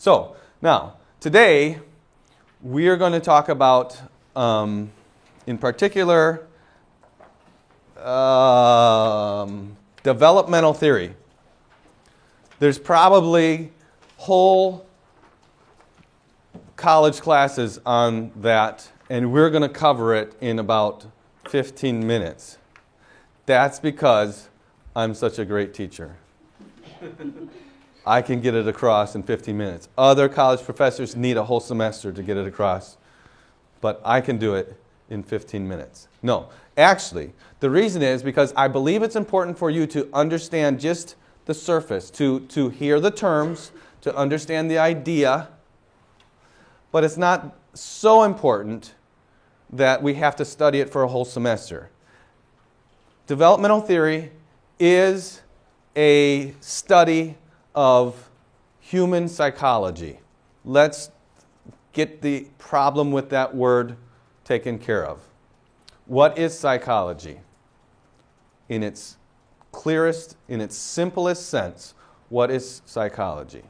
So, now, today, we are going to talk about, in particular, developmental theory. There's probably whole college classes on that, and we're going to cover it in about 15 minutes. That's because I'm such a great teacher. I can get it across in 15 minutes. Other college professors need a whole semester to get it across, but I can do it in 15 minutes. No, actually, the reason is because I believe it's important for you to understand just the surface, to hear the terms, to understand the idea, but it's not so important that we have to study it for a whole semester. Developmental theory is a study of human psychology. Let's get the problem with that word taken care of. What is psychology? In its clearest, in its simplest sense, what is psychology?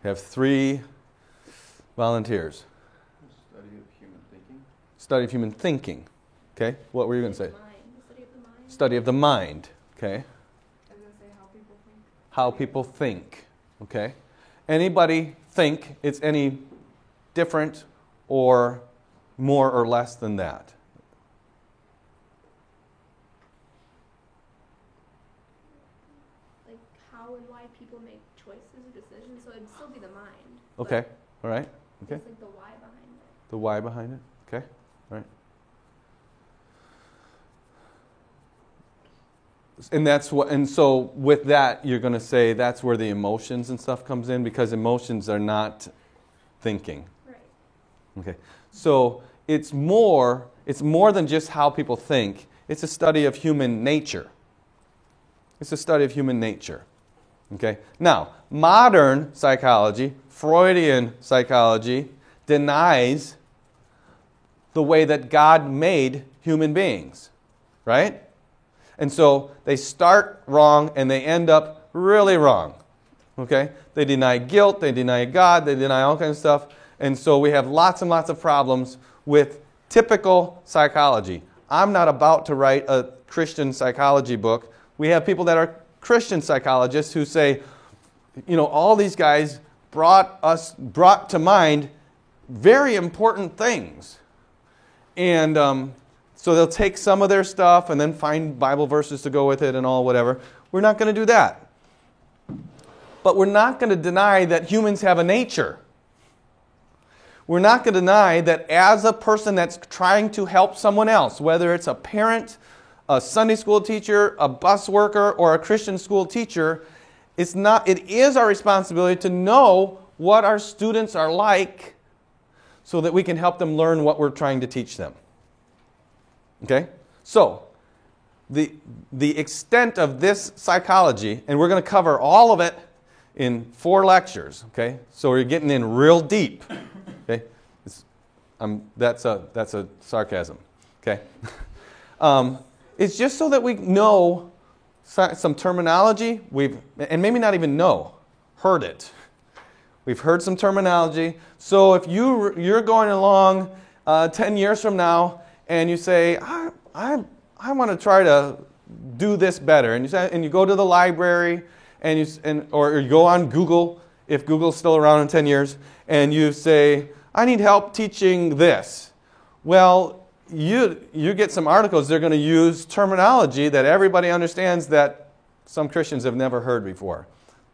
We have 3 volunteers. Study of human thinking. Study of human thinking. Okay, what were you going to say? Study of the mind. Study of the mind. Okay. I was going to say how people think. How people think. Okay. Anybody think it's any different or more or less than that? Like how and why people make choices or decisions, so it'd still be the mind. Okay. All right. Okay. It's like the why behind it. The why behind it. Okay. All right. And so with that, you're going to say that's where the emotions and stuff comes in, because emotions are not thinking. Right. Okay. So it's more than just how people think. It's a study of human nature. It's a study of human nature. Okay. Now, modern psychology, Freudian psychology, denies the way that God made human beings. Right? And so they start wrong and they end up really wrong. Okay? They deny guilt, they deny God, they deny all kinds of stuff. And so we have lots and lots of problems with typical psychology. I'm not about to write a Christian psychology book. We have people that are Christian psychologists who say, all these guys brought to mind very important things. And so they'll take some of their stuff and then find Bible verses to go with it and all whatever. We're not going to do that. But we're not going to deny that humans have a nature. We're not going to deny that as a person that's trying to help someone else, whether it's a parent, a Sunday school teacher, a bus worker, or a Christian school teacher, it is our responsibility to know what our students are like so that we can help them learn what we're trying to teach them. Okay? So, the extent of this psychology, and we're going to cover all of it in 4 lectures, okay? So we're getting in real deep, okay? That's a sarcasm, okay? It's just so that we know some terminology, and maybe not even heard it. We've heard some terminology. So if you're going along 10 years from now, and you say, I want to try to do this better, and you go to the library, or you go on Google, if Google's still around in 10 years, and you say, I need help teaching this. Well, you get some articles. They're going to use terminology that everybody understands that some Christians have never heard before.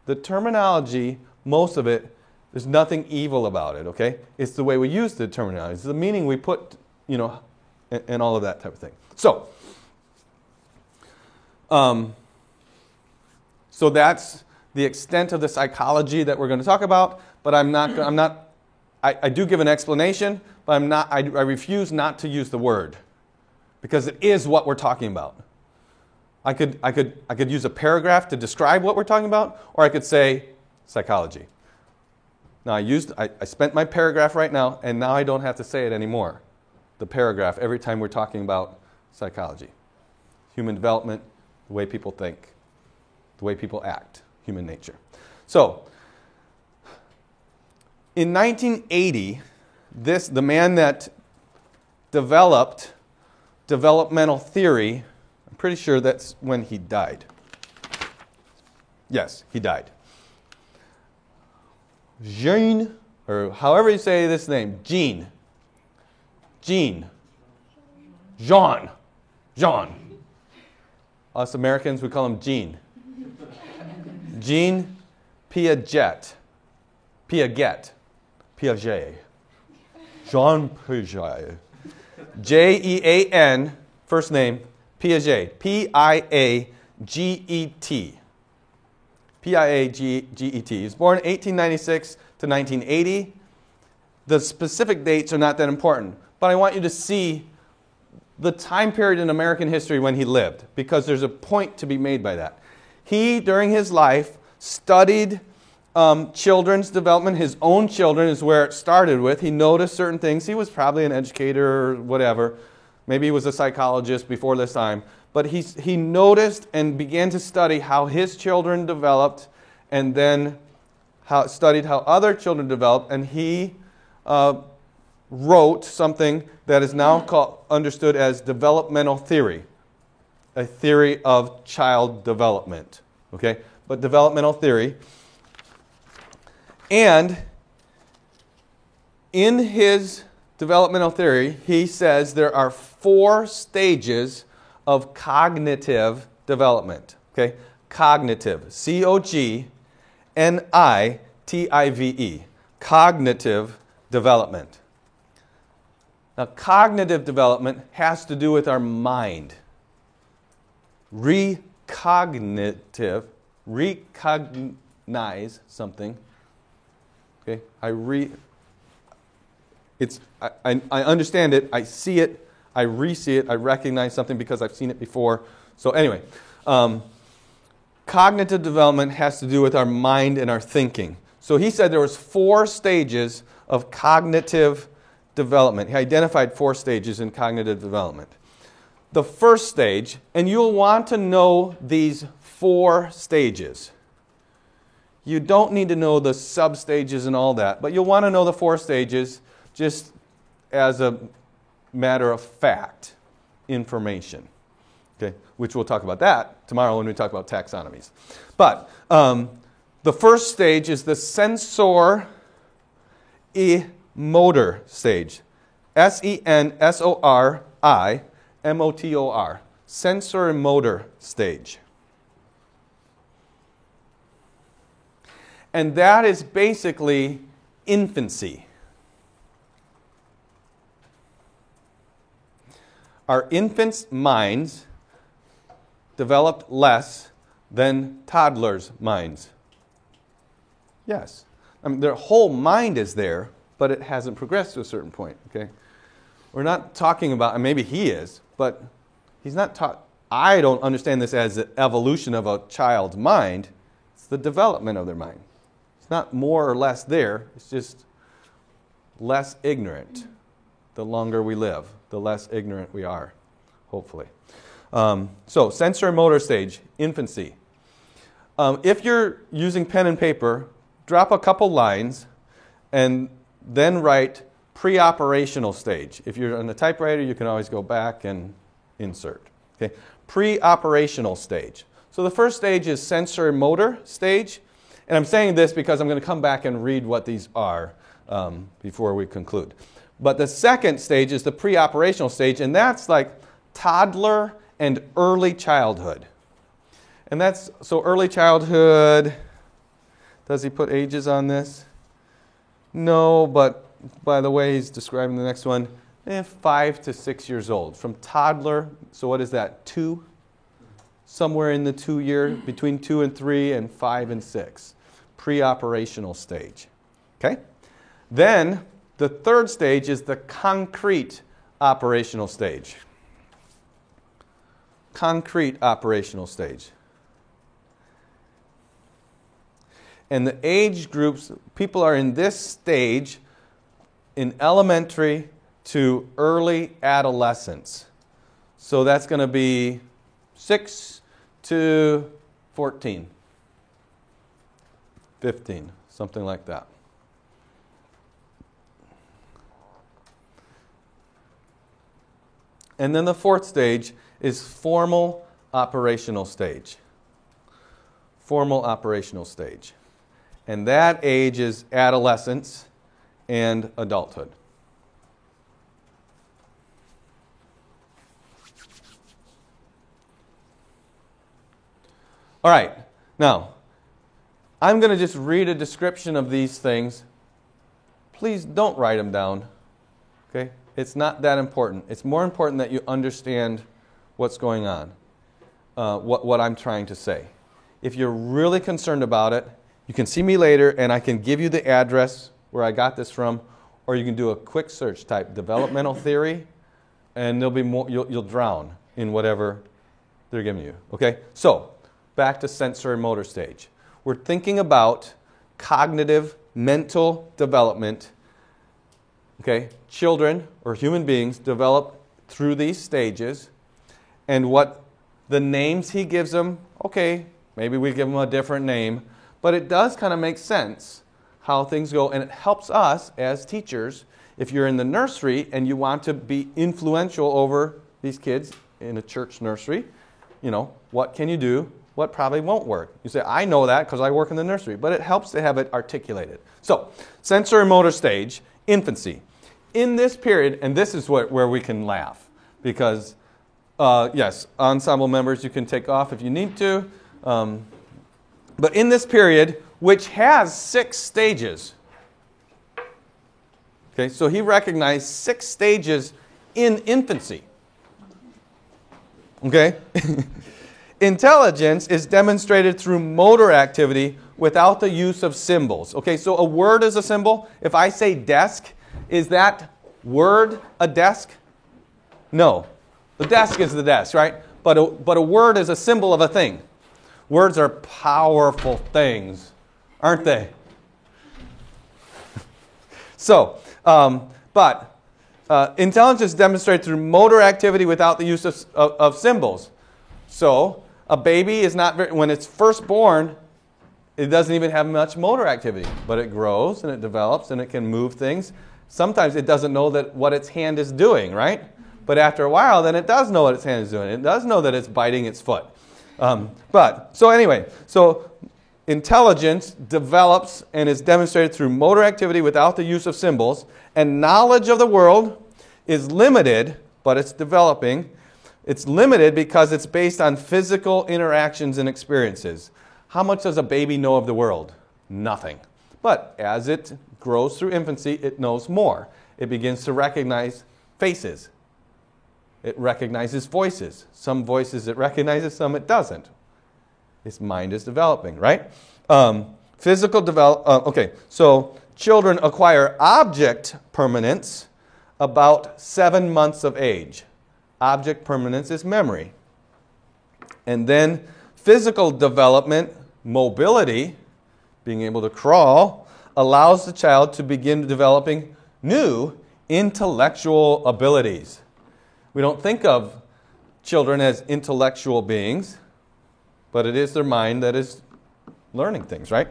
The terminology, most of it, there's nothing evil about it. Okay, it's the way we use the terminology. It's the meaning we put, and all of that type of thing. So that's the extent of the psychology that we're going to talk about. But I do give an explanation, but I refuse not to use the word, because it is what we're talking about. I could use a paragraph to describe what we're talking about, or I could say psychology. Now I spent my paragraph right now, and now I don't have to say it anymore. The paragraph every time we're talking about psychology. human development, the way people think, the way people act, human nature. So, in 1980, the man that developed developmental theory, I'm pretty sure that's when he died. Yes, he died. Jean, or however you say this name, Jean. Us Americans, we call him Jean. Jean Piaget. Jean Piaget. Jean, first name, Piaget. Piaget. Piaget. He was born 1896 to 1980. The specific dates are not that important, but I want you to see the time period in American history when he lived, because there's a point to be made by that. He, during his life, studied children's development. His own children is where it started with. He noticed certain things. He was probably an educator or whatever. Maybe he was a psychologist before this time. But he noticed and began to study how his children developed, and then studied how other children developed. And he wrote something that is now understood as developmental theory, a theory of child development. Okay, but developmental theory. And in his developmental theory, he says there are 4 stages of cognitive development. Okay, cognitive, C-O-G-N-I-T-I-V-E, cognitive development. Now, cognitive development has to do with our mind. Recognize something. Okay, I understand it, I see it, I re-see it, I recognize something because I've seen it before. So anyway, cognitive development has to do with our mind and our thinking. So he said there was 4 stages of cognitive development. He identified 4 stages in cognitive development. The first stage, and you'll want to know these 4 stages. You don't need to know the sub-stages and all that, but you'll want to know the 4 stages just as a matter of fact, information. Okay, which we'll talk about that tomorrow when we talk about taxonomies. But the first stage is the sensor-motor stage. S-E-N-S-O-R-I-M-O-T-O-R. Sensor and motor stage. And that is basically infancy. Our infants' minds developed less than toddlers' minds. Yes. I mean, their whole mind is there, but it hasn't progressed to a certain point. Okay? We're not talking about, and maybe he is, but he's not taught. I don't understand this as the evolution of a child's mind. It's the development of their mind. It's not more or less there. It's just less ignorant. The longer we live, the less ignorant we are, hopefully. So, sensor and motor stage, infancy. If you're using pen and paper, drop a couple lines and then write pre-operational stage. If you're on the typewriter, you can always go back and insert. Okay? Pre-operational stage. So the first stage is sensor and motor stage. And I'm saying this because I'm going to come back and read what these are before we conclude. But the second stage is the pre-operational stage, and that's like toddler and early childhood. And that's, so early childhood, does he put ages on this? No, but by the way he's describing the next one, 5 to 6 years old. From toddler, so what is that, 2? Somewhere in the 2 year, between 2 and 3 and 5 and 6. Pre-operational stage. Okay? Then, the third stage is the concrete operational stage. Concrete operational stage. And the age groups, people are in this stage in elementary to early adolescence. So that's going to be 6 to 14, 15, something like that. And then the fourth stage is formal operational stage. Formal operational stage. And that age is adolescence and adulthood. All right, now, I'm going to just read a description of these things. Please don't write them down, okay? It's not that important. It's more important that you understand what's going on, what I'm trying to say. If you're really concerned about it, you can see me later and I can give you the address where I got this from, or you can do a quick search, type developmental theory, and there'll be more, you'll drown in whatever they're giving you, okay? So, back to sensory motor stage. We're thinking about cognitive, mental development. Okay, children or human beings develop through these stages, and what the names he gives them, okay, maybe we give them a different name, but it does kind of make sense how things go, and it helps us as teachers. If you're in the nursery and you want to be influential over these kids in a church nursery, you know, what can you do? What probably won't work? You say, I know that because I work in the nursery, but it helps to have it articulated. So, sensory motor stage, infancy. In this period, and this is where we can laugh, because, yes, ensemble members, you can take off if you need to, but in this period, which has 6 stages, okay, so he recognized 6 stages in infancy, okay? Intelligence is demonstrated through motor activity without the use of symbols. Okay, so a word is a symbol. If I say desk, is that word a desk? No. The desk is the desk, right? But a word is a symbol of a thing. Words are powerful things, aren't they? So, intelligence is demonstrated through motor activity without the use of symbols. So, a baby is not when it's first born, it doesn't even have much motor activity, but it grows and it develops and it can move things. Sometimes it doesn't know that what its hand is doing, right? But after a while, then it does know what its hand is doing. It does know that it's biting its foot. So intelligence develops and is demonstrated through motor activity without the use of symbols, and knowledge of the world is limited, but it's developing. It's limited because it's based on physical interactions and experiences. How much does a baby know of the world? Nothing. But as it grows through infancy, it knows more. It begins to recognize faces. It recognizes voices. Some voices it recognizes, some it doesn't. Its mind is developing, right? So children acquire object permanence about 7 months of age. Object permanence is memory. And then physical development, mobility, being able to crawl, allows the child to begin developing new intellectual abilities. We don't think of children as intellectual beings, but it is their mind that is learning things, right?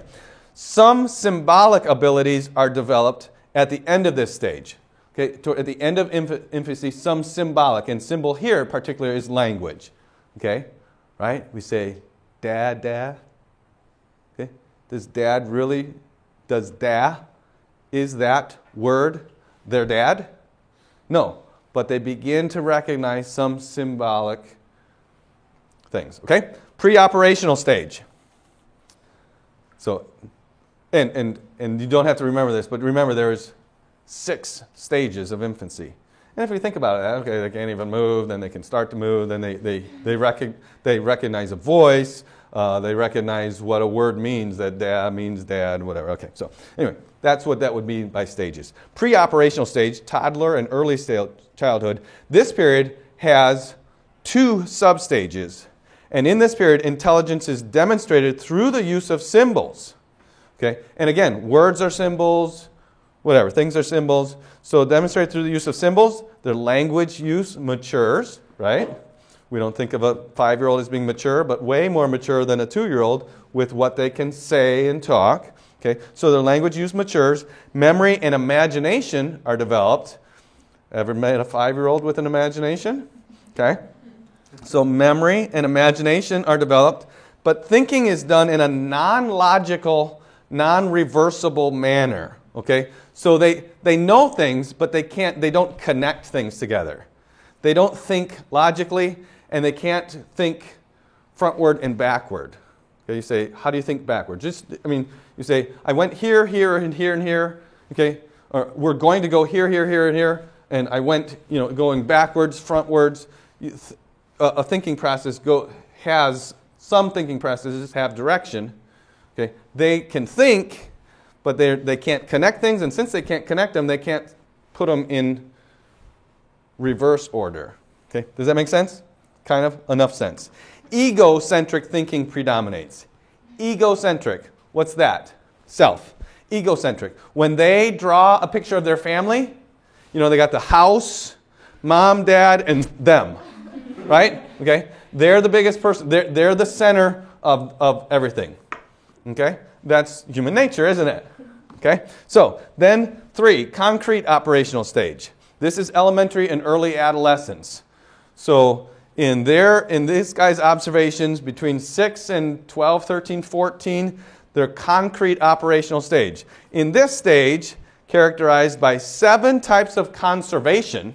Some symbolic abilities are developed at the end of this stage. Okay, at the end of infancy, some symbolic, and symbol here particularly is language. Okay, right? We say, dad, dad. Okay, does da, is that word their dad? No, but they begin to recognize some symbolic things. Okay, pre-operational stage. So, and you don't have to remember this, but remember there's 6 stages of infancy. And if you think about it, okay, they can't even move, then they can start to move, then they recognize a voice, they recognize what a word means, that dad means dad, whatever. Okay, so anyway, that's what that would mean by stages. Pre-operational stage, toddler and early childhood. This period has 2 substages. And in this period, intelligence is demonstrated through the use of symbols. Okay, and again, words are symbols, whatever, things are symbols. So demonstrated through the use of symbols, their language use matures, right? We don't think of a 5-year-old as being mature, but way more mature than a 2-year-old with what they can say and talk. Okay, so their language use matures. Memory and imagination are developed. Ever met a 5-year-old with an imagination? Okay. So memory and imagination are developed, but thinking is done in a non-logical, non-reversible manner. Okay? So they know things, but they don't connect things together. They don't think logically, and they can't think frontward and backward. Okay, you say, how do you think backward? You say, I went here, here, and here, and here. Okay? Or we're going to go here, here, here, and here. And I went, going backwards, frontwards. A thinking process some thinking processes have direction. Okay, they can think, but they can't connect things, and since they can't connect them, they can't put them in reverse order. Okay, does that make sense? Kind of enough sense. Egocentric thinking predominates. Egocentric, what's that? Self. Egocentric. When they draw a picture of their family, they got the house, mom, dad, and them. Right? Okay? They're the biggest person. They're the center of everything. Okay? That's human nature, isn't it? Okay? So, then 3, concrete operational stage. This is elementary and early adolescence. So, in this guy's observations, between 6 and 12, 13, 14, they're concrete operational stage. In this stage, characterized by 7 types of conservation.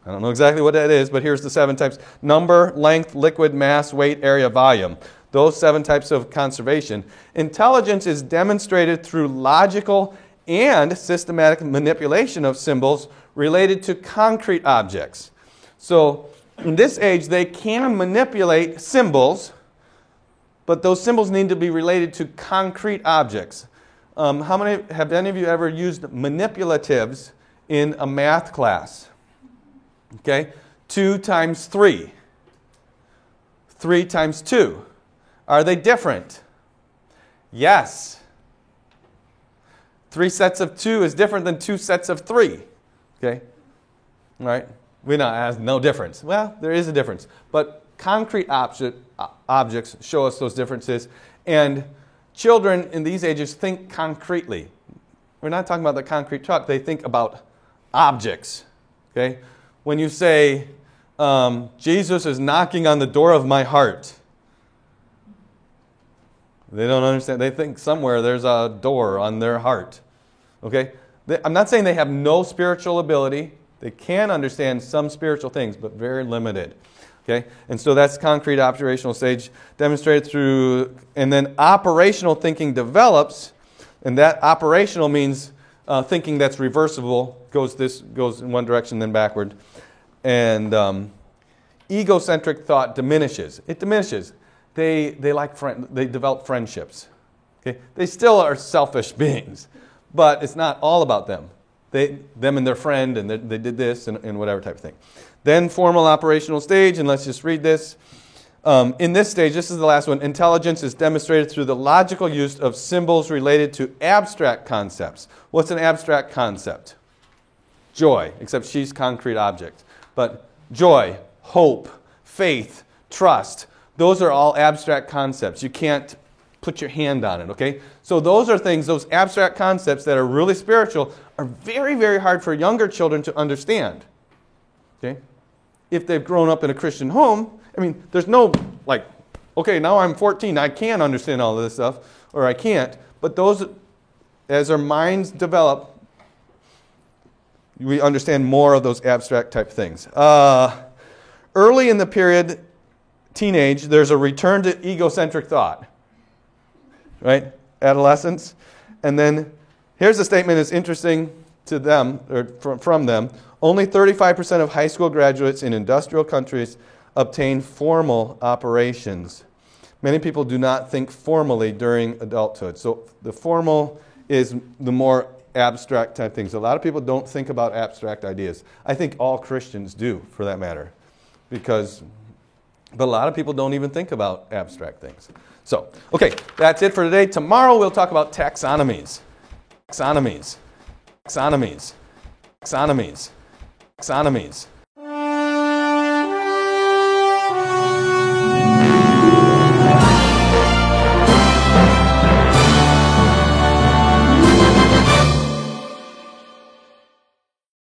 I don't know exactly what that is, but here's the 7 types. Number, length, liquid, mass, weight, area, volume. Those 7 types of conservation. Intelligence is demonstrated through logical and systematic manipulation of symbols related to concrete objects. So, in this age, they can manipulate symbols, but those symbols need to be related to concrete objects. Have any of you ever used manipulatives in a math class? Okay, 2 times 3. 3 times 2. Are they different? Yes. 3 sets of 2 is different than 2 sets of 3. Okay? All right? We know it has no difference. Well, there is a difference. But concrete objects show us those differences. And children in these ages think concretely. We're not talking about the concrete truck. They think about objects. Okay? When you say, Jesus is knocking on the door of my heart, they don't understand. They think somewhere there's a door on their heart. Okay? I'm not saying they have no spiritual ability. They can understand some spiritual things, but very limited. Okay? And so that's concrete operational stage demonstrated through, and then operational thinking develops, and that operational means thinking that's reversible, goes in one direction, then backward. And egocentric thought diminishes. It diminishes. They develop friendships. Okay? They still are selfish beings, but it's not all about them. Them and their friend, and they did this, and whatever type of thing. Then formal operational stage, and let's just read this. In this stage, this is the last one, intelligence is demonstrated through the logical use of symbols related to abstract concepts. What's an abstract concept? Joy, except she's concrete object. But joy, hope, faith, trust, those are all abstract concepts. You can't put your hand on it, okay? So those are things, those abstract concepts that are really spiritual are very, very hard for younger children to understand. Okay? If they've grown up in a Christian home, there's no, okay, now I'm 14, I can understand all of this stuff, or I can't. But those, as our minds develop, we understand more of those abstract type things. Early in the period, teenage, there's a return to egocentric thought. Right? Adolescence. And then, here's a statement that's interesting to them, or from them. Only 35% of high school graduates in industrial countries obtain formal operations. Many people do not think formally during adulthood. So the formal is the more abstract type things. A lot of people don't think about abstract ideas. I think all Christians do, for that matter. But a lot of people don't even think about abstract things. So, okay, that's it for today. Tomorrow we'll talk about taxonomies. Taxonomies.